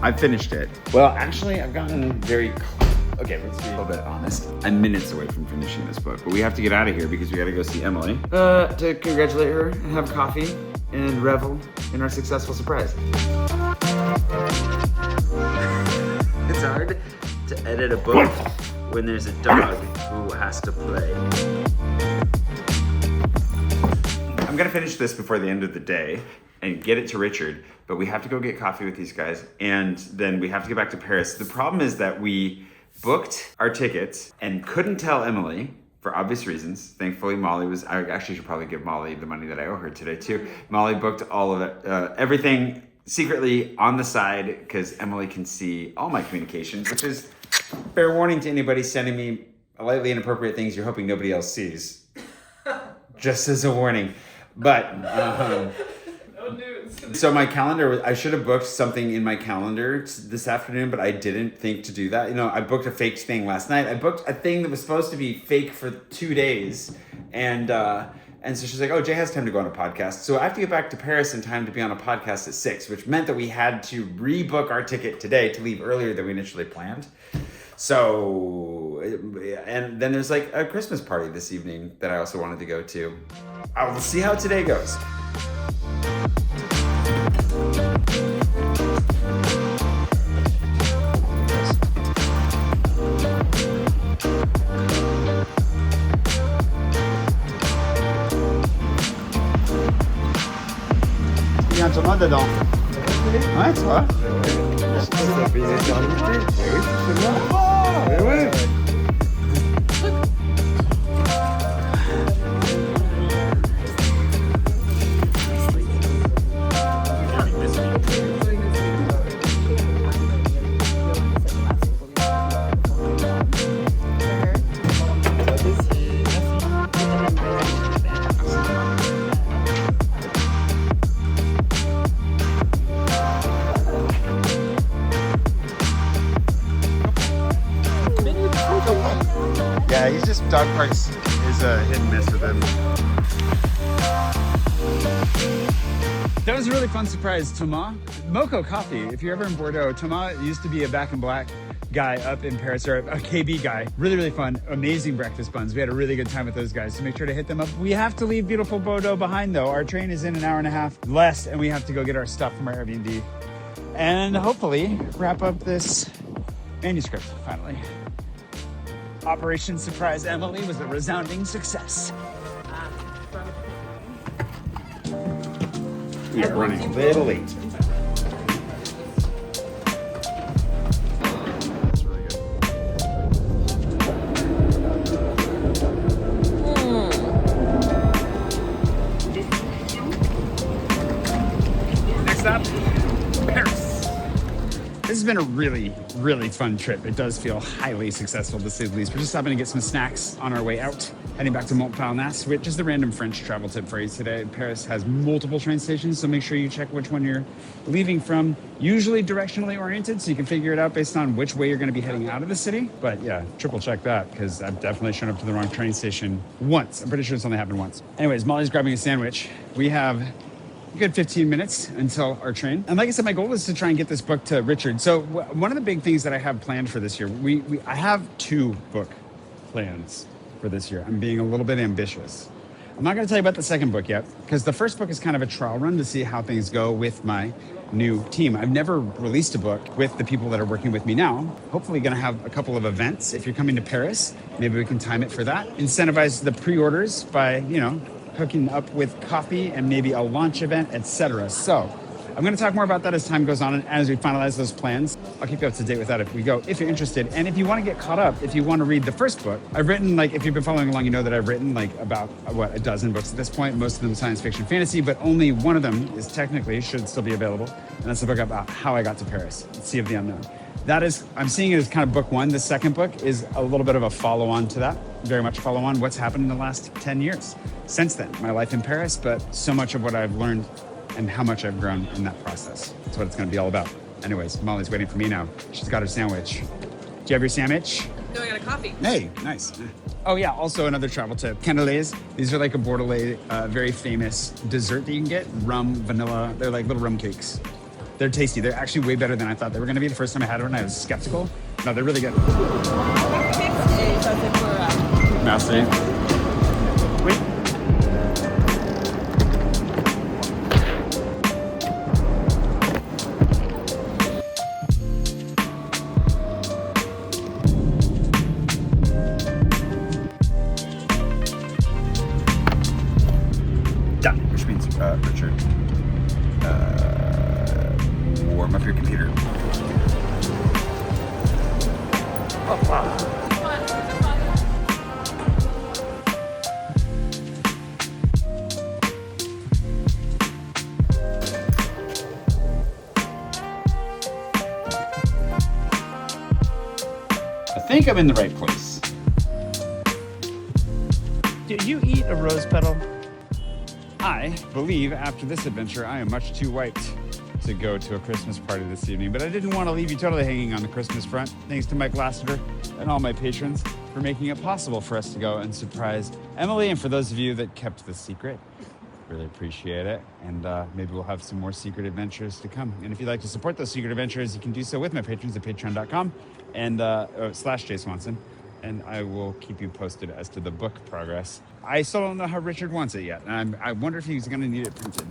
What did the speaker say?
I finished it. Well, actually, I've gotten very okay, let's be a little bit honest. I'm minutes away from finishing this book, but we have to get out of here because we got to go see Emily to congratulate her and have coffee and revel in our successful surprise. It's hard to edit a book when there's a dog who has to play. I'm gonna finish this before the end of the day and get it to Richard, but we have to go get coffee with these guys, and then we have to get back to Paris. The problem is that we booked our tickets and couldn't tell Emily for obvious reasons. Thankfully, Molly was, I actually should probably give Molly the money that I owe her today too. Molly booked all of it, everything secretly on the side because Emily can see all my communications, which is fair warning to anybody sending me lightly inappropriate things you're hoping nobody else sees. Just as a warning. But, so my calendar, I should have booked something in my calendar this afternoon, but I didn't think to do that. You know, I booked a fake thing last night. I booked a thing that was supposed to be fake for 2 days. And so she's like, oh, Jay has time to go on a podcast. So I have to get back to Paris in time to be on a podcast at 6, which meant that we had to rebook our ticket today to leave earlier than we initially planned. So, and then there's like a Christmas party this evening that I also wanted to go to. I will see how today goes. Il y a un tournoi dedans. Ouais, tu vois. Ça fait une éternité. Oui, c'est bien. Mais ouais. Yeah, he's just, dog parks is a hit and miss with him. That was a really fun surprise, Thomas. Moco Coffee, if you're ever in Bordeaux, Thomas used to be a Back in Black guy up in Paris, or a KB guy. Really, really fun, amazing breakfast buns. We had a really good time with those guys, so make sure to hit them up. We have to leave beautiful Bordeaux behind though. Our train is in an hour and a half less, and we have to go get our stuff from our Airbnb. And hopefully wrap up this manuscript finally. Operation Surprise Emily was a resounding success. We are running a little late. That's really good. Next up, Paris. This has been a really, really fun trip. It does feel highly successful, to say the least. We're just stopping to get some snacks on our way out, heading back to Montparnasse, which is the random French travel tip for you today. Paris has multiple train stations, so make sure you check which one you're leaving from. Usually directionally oriented, so you can figure it out based on which way you're going to be heading out of the city. But yeah, triple check that, because I've definitely shown up to the wrong train station once. I'm pretty sure it's only happened once. Anyways, Molly's grabbing a sandwich. We have a good 15 minutes until our train. And like I said, my goal is to try and get this book to Richard. So one of the big things that I have planned for this year, I have 2 book plans for this year. I'm being a little bit ambitious. I'm not going to tell you about the second book yet, because the first book is kind of a trial run to see how things go with my new team. I've never released a book with the people that are working with me now. Hopefully going to have a couple of events. If you're coming to Paris, maybe we can time it for that. Incentivize the pre-orders by, hooking up with coffee and maybe a launch event, etc. So I'm going to talk more about that as time goes on and as we finalize those plans. I'll keep you up to date with that if we go, if you're interested. And if you want to get caught up, if you want to read the first book, I've written, if you've been following along, you know that I've written about, a dozen books at this point, most of them science fiction fantasy, but only one of them is should still be available. And that's the book about how I got to Paris, Sea of the Unknown. I'm seeing it as kind of book one. The second book is a little bit of a follow-on to that, very much follow-on what's happened in the last 10 years since then. My life in Paris, but so much of what I've learned and how much I've grown in that process. That's what it's going to be all about. Anyways, Molly's waiting for me now. She's got her sandwich. Do you have your sandwich? No, I got a coffee. Hey, nice. Oh yeah, also another travel tip. Cannelés. These are like a Bordelais, very famous dessert that you can get. Rum, vanilla. They're like little rum cakes. They're tasty. They're actually way better than I thought they were going to be. The first time I had one, I was skeptical. No, they're really good. Merci. Oui. Done. Which means, Richard, warm up your computer. I think I'm in the right place. Did you eat a rose petal? I believe after this adventure, I am much too wiped to go to a Christmas party this evening, but I didn't want to leave you totally hanging on the Christmas front. Thanks to Mike Lassiter and all my patrons for making it possible for us to go and surprise Emily. And for those of you that kept the secret, really appreciate it. And maybe we'll have some more secret adventures to come. And if you'd like to support those secret adventures, you can do so with my patrons at patreon.com and / Swanson. And I will keep you posted as to the book progress. I still don't know how Richard wants it yet. And I wonder if he's going to need it printed.